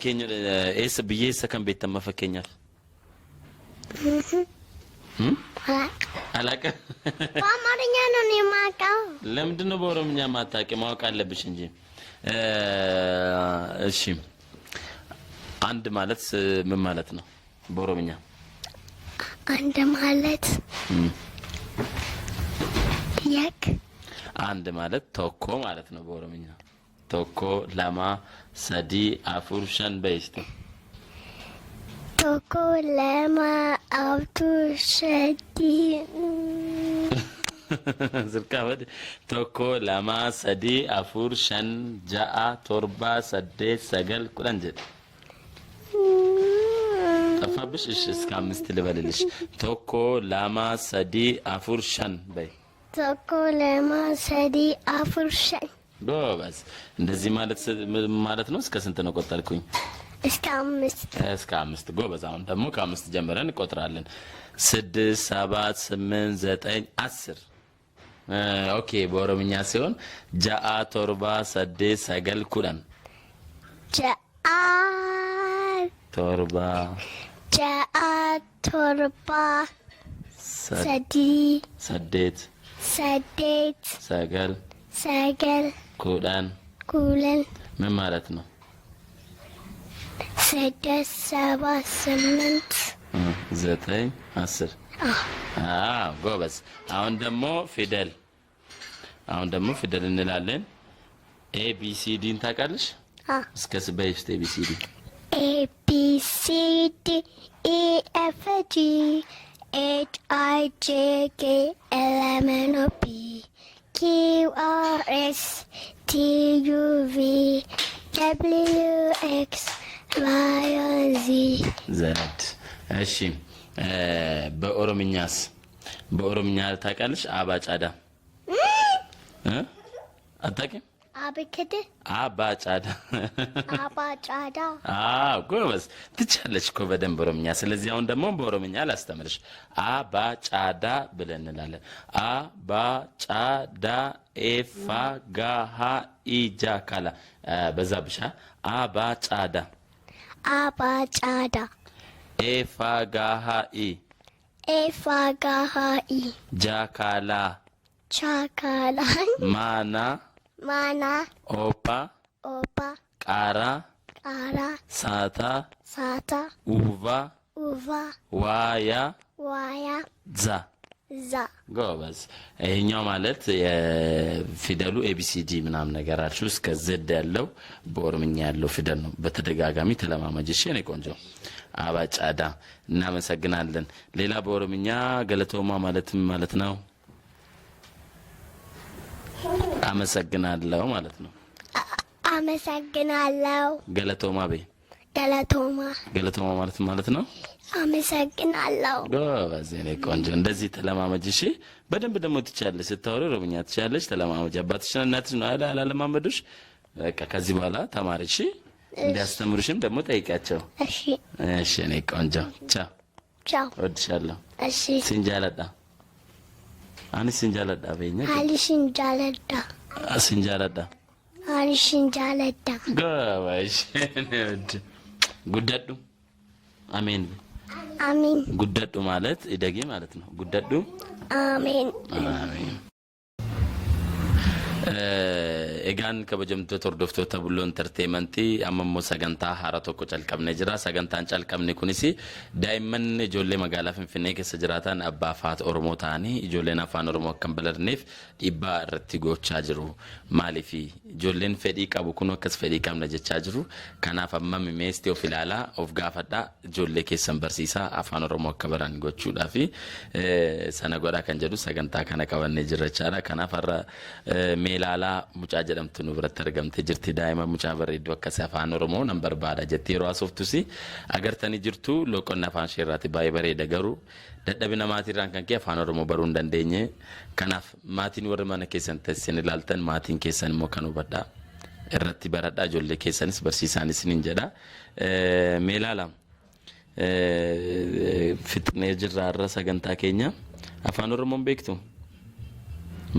fakkeenya eessa biyya eessa kan beektan fakkeenyaaf አላቀ በአማርኛ ነው የማውቀው ለምንድን ነው በኦሮምኛ ማታውቂ ማወቅ አለብሽ እንጂ እሺ አንድ ማለት ምን ማለት ነው በኦሮምኛ አንድ ማለት የክ አንድ ማለት ቶኮ ማለት ነው በኦሮምኛ ቶኮ ለማ ሰዲ አፉር ሸን በይስቲ ቶኮ ለማ አፉር ሸዲ ዝርካበድ ቶኮ ለማ ሰዲ አፉር ሸን ጃአ ቶርባ ሰዴት ሰገል ቁረንጀ ጠፋብሽ እሺ እስከ 5 ልበልልሽ ቶኮ ለማ ሰዲ አፉር ሸን በይ ቶኮ ለማ ሰዲ አፉር ሸን ጎበዝ እንደዚህ ማለት ነው እስከ ስንት ነው ቆጠርኩኝ እስከ 5 ጎበዝ አሁን ደግሞ ከ5 ጀምረን እንቆጥራለን 6 7 8 9 10 ኦኬ በኦሮምኛ ሲሆን ጃአ ቶርባ ሰዴት ሰገል ኩዳን ጃአ ቶርባ ሰዲ ሰዴት ሰገል ኩዳን ምን ማለት ነው 6 7 8 9 10 ጎበዝ አሁን ደግሞ ፊደል እንላለን ኤ ቢ ሲ ዲን ታውቃለሽ እስከ ስበይስቴ ኤ ቢ ሲ ዲ A B C D E F G H I J K L M N O P Q R S T U V W X Y Z እሺ በኦሮምኛ ታውቃለሽ አባጫዳ አታውቂም አበከደ አባጫዳ ጎበዝ ትቻለሽ እኮ በደንብ ኦሮምኛ ስለዚህ አሁን ደግሞ በኦሮምኛ ላስተምርሽ አባጫዳ ብለን እንላለን አባጫዳ ኤፋ ጋሃ ኢጃካላ በዛ ብቻ አባጫዳ ኤፋ ጋሃ ኢ ጃካላ ማና ኦፓ ቃራ ሳታ ኡቫ ዋያ ዛ ጎበዝ ይሄኛው ማለት የፊደሉ ኤቢሲዲ ምናምን ነገራችሁ እስከ ዘድ ያለው በኦሮምኛ ያለው ፊደል ነው በተደጋጋሚ ተለማመጅሽ የኔ ቆንጆ አባጫዳ እናመሰግናለን ሌላ በኦሮምኛ ገለቶማ ማለት ነው አመሰግናለሁ ማለት ነው አመሰግናለሁ ገለቶማ ማለት ነው አመሰግናለሁ ጎበዝ የኔ ቆንጆ እንደዚህ ተለማመጅሽ በደንብ ደግሞ ትቻለሽ ስታወሪ ኦሮምኛ ትቻለሽ ተለማመጅ አባትሽና እናትሽ ነው አላለማመዱሽ በቃ ከዚህ በኋላ ተማሪሽ እንዲያስተምሩሽም ደግሞ ጠይቃቸው እሺ እኔ ቆንጆ ቻው ወድሻለሁ እሺ ሲንጃለዳ በእኛ ሲንጃለዳ ጎበዝ ጉዳዱ አሜን ጉዳዱ ማለት ይደጊ ማለት ነው ጉዳዱ አሜን egaan kabajamtoota hordoftoota bulloon entertainmentii ammoo sagantaa haaraa tokko calqabnee jira sagantaan calqabne kunis daa'imman ijoollee magaalaa Finfinnee keessa jiraatan abbaa faat Oromoo ta'anii ijoolleen afaan Oromoo akka bal'arneef dhiibbaa irratti gochaa jiru maaliif ijoolleen fedhii qabu kun akkas fedhii qabna jechaa jiru kanaaf amma meestii of ilaalaa of gaafadhaa ijoollee keessan barsiisaa afaan Oromoo akka baran gochuudhaaf sana godhaa kan jedhu sagantaa kana qabannee jirra jechaadha kanaaf har'a meelala mucaa jedhamtu nu biratti argamte jirti daa'ima mucaa bareedduu akka afaan Oromoo nan barbaada jettee yeroo asoftusi agartanii jirtu loqonna afaan sheerraati baay'ee bareeda garuu dadhabina maatirraan kan kee afaan Oromoo baruu hin dandeenye kanaaf maatiin warra mana keessan teessin ilaaltan maatiin keessan immoo kan hubadhaa irratti baradhaa ijoollee keessanis barsiisaanis nin jedha meelala fitnee jirra irra sagantaa keenya afaan Oromoon beektu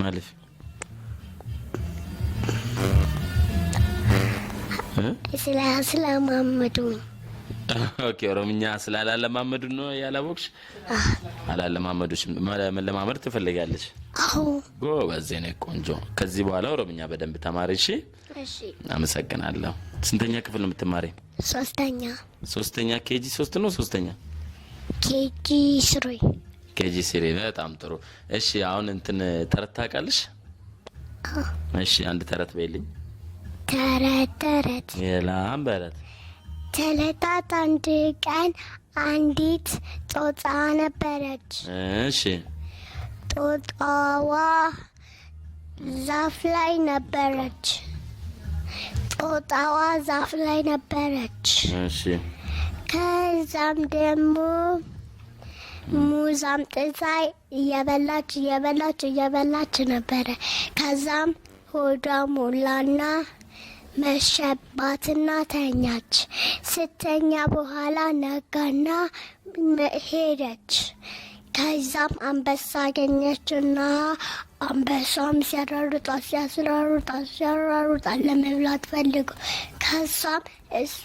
maaliif ስለማመዱኝ ኦኬ ኦሮምኛ ስላላለማመዱ ነው ያላወቅሽ? አላለማመዱሽ መለማመድ ትፈልጋለሽ? አዎ ጎበዝ ነሽ ቆንጆ። ከዚህ በኋላ ኦሮምኛ በደንብ ተማሪ እሺ? እሺ አመሰግናለሁ። ስንተኛ ክፍል ነው የምትማሪ? ሶስተኛ ኬጂ 3 ነው ሶስተኛ? ኬጂ 3 ኬጂ 3 በጣም ጥሩ። እሺ አሁን እንትን ተረት ታውቃለሽ? እሺ አንድ ተረት በይልኝ። ተረት የላም በረት ተለታት አንድ ቀን አንዲት ጦጣ ነበረች። እሺ ጦጣዋ ዛፍ ላይ ነበረች። እሺ ከዛም ደግሞ ሙዝ አምጥታ እየበላች ነበረ። ከዛም ሆዷ ሞላና መሸባትና ተኛች። ስተኛ በኋላ ነጋና ሄደች። ከዛም አንበሳ አገኘችና አንበሳም ሲያስራሩጣ ለመብላት ፈልጉ። ከዛም እሷ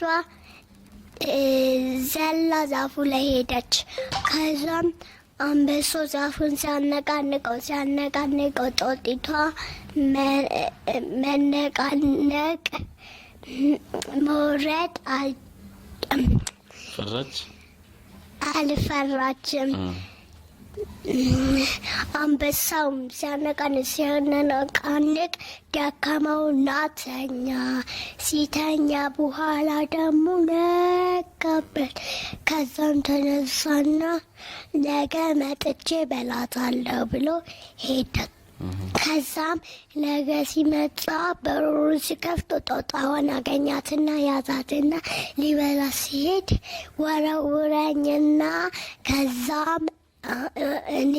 ዘላ ዛፉ ላይ ሄደች። ከዛም አንበሶ ዛፉን ሲያነቃንቀው ጦጢቷ መነቃነቅ መውረድ አልፈራችም። አንበሳውም ሲያነቃንቅ ደከመውና ተኛ። ሲተኛ በኋላ ደግሞ ነቃበት። ከዛም ተነሳና ነገ መጥቼ በላታለሁ ብሎ ሄደ። ከዛም ነገ ሲመጣ በሩን ሲከፍት ጦጣዋን አገኛትና ያዛትና ሊበላ ሲሄድ ወረውረኝና ከዛም እኔ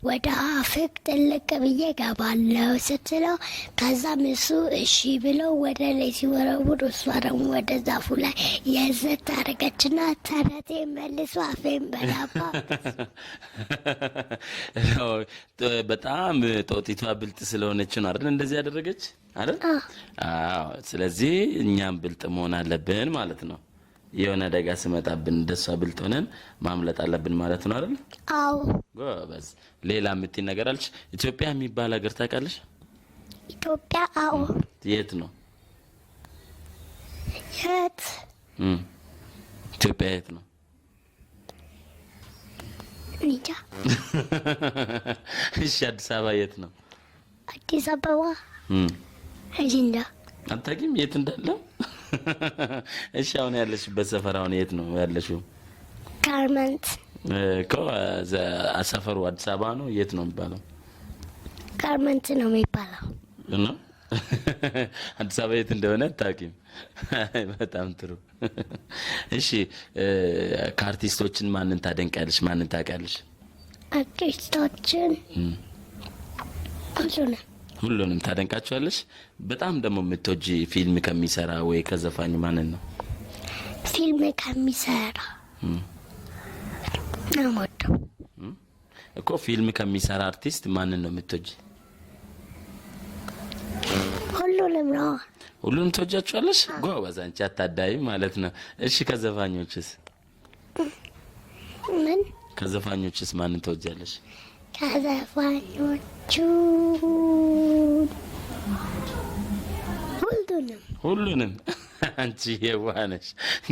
ወደ አፍቅ ጥልቅ ብዬ ገባለሁ ስትለው ከዛም እሱ እሺ ብሎ ወደ ላይ ሲወረውር እሷ ደግሞ ወደ ዛፉ ላይ የዘት አደረገችና ተረቴ መልሶ አፌን በላባ። በጣም ጦጢቷ ብልጥ ስለሆነች ነው አይደል እንደዚህ ያደረገች አይደል? አዎ። ስለዚህ እኛም ብልጥ መሆን አለብን ማለት ነው። የሆነ አደጋ ሲመጣብን እንደሷ ብልጥ ሆነን ማምለጥ አለብን ማለት ነው አይደል? አዎ ጎበዝ። ሌላ የምትይ ነገር አለሽ? ኢትዮጵያ የሚባል ሀገር ታውቃለሽ? ኢትዮጵያ? አዎ። የት ነው? ኢትዮጵያ የት ነው? እንጃ። እሺ አዲስ አበባ የት ነው? አዲስ አበባ እንጃ። አታውቂም የት እንዳለ? እሺ አሁን ያለሽበት ሰፈር አሁን የት ነው ያለሽው? ጋርመንት ሰፈሩ አዲስ አበባ ነው? የት ነው የሚባለው? ጋርመንት ነው የሚባለው። እና አዲስ አበባ የት እንደሆነ አታውቂም? በጣም ጥሩ። እሺ ከአርቲስቶችን ማንን ታደንቂያለሽ? ማንን ታውቂያለሽ? አርቲስቶችን ሁሉንም ታደንቃቸዋለሽ? በጣም ደግሞ የምትወጂ ፊልም ከሚሰራ ወይ ከዘፋኝ ማንን ነው? ፊልም ከሚሰራ ነው እኮ። ፊልም ከሚሰራ አርቲስት ማንን ነው የምትወጂ? ሁሉንም ነው። ሁሉንም ትወጃቸዋለሽ? ጎበዝ አንቺ አታዳይ ማለት ነው። እሺ ከዘፋኞችስ? ከዘፋኞችስ ማንን ትወጃለሽ? ከዘፋኞቹ ሁሉንም። አንቺ የዋነሽ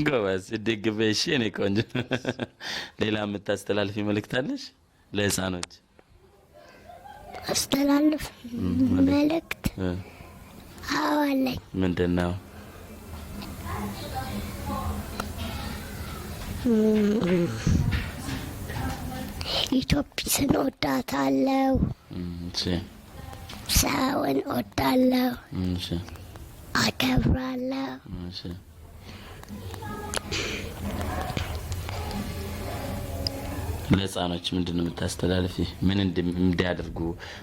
ጎበዝ ደግበሽ እኔ ቆንጆ። ሌላ የምታስተላልፊ መልእክት አለሽ ለህፃኖች? አስተላልፍ መልእክት? አዎ አለኝ። ምንድን ነው? ኢትዮጵያን እወዳታለሁ። ሰውን እወዳለሁ። አከብራለሁ። ለህፃኖች ምንድን ነው የምታስተላልፊ? ምን እንዲያደርጉ?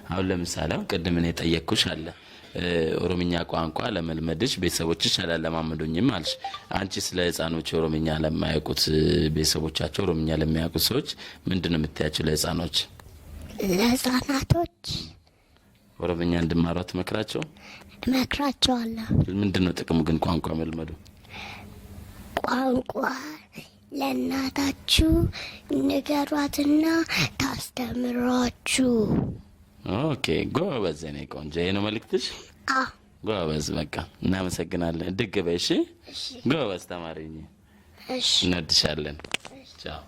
አሁን ለምሳሌ አሁን ቅድም እኔ ጠየቅኩሽ አለ ኦሮምኛ ቋንቋ ለመልመድሽ ቤተሰቦችሽ አላለማመዱኝም አልሽ። አንቺ ስለ ህፃኖች ኦሮምኛ ለማያውቁት ቤተሰቦቻቸው ኦሮምኛ ለማያውቁት ሰዎች ምንድን ነው የምትያቸው ለህፃኖች? ለህፃናቶች ኦሮምኛ እንድማሯት መክራቸው እመክራቸዋለሁ። ምንድነው ጥቅሙ ግን ቋንቋ መልመዱ? ቋንቋ ለእናታችሁ ንገሯትና ታስተምሯችሁ። ኦኬ ጎበዝ ነኝ። ቆንጆ ነው መልእክትሽ። ጎበዝ በቃ እናመሰግናለን። ድግ በይ እሺ። ጎበዝ ተማሪ ነኝ። እሺ እንወድሻለን። ቻው።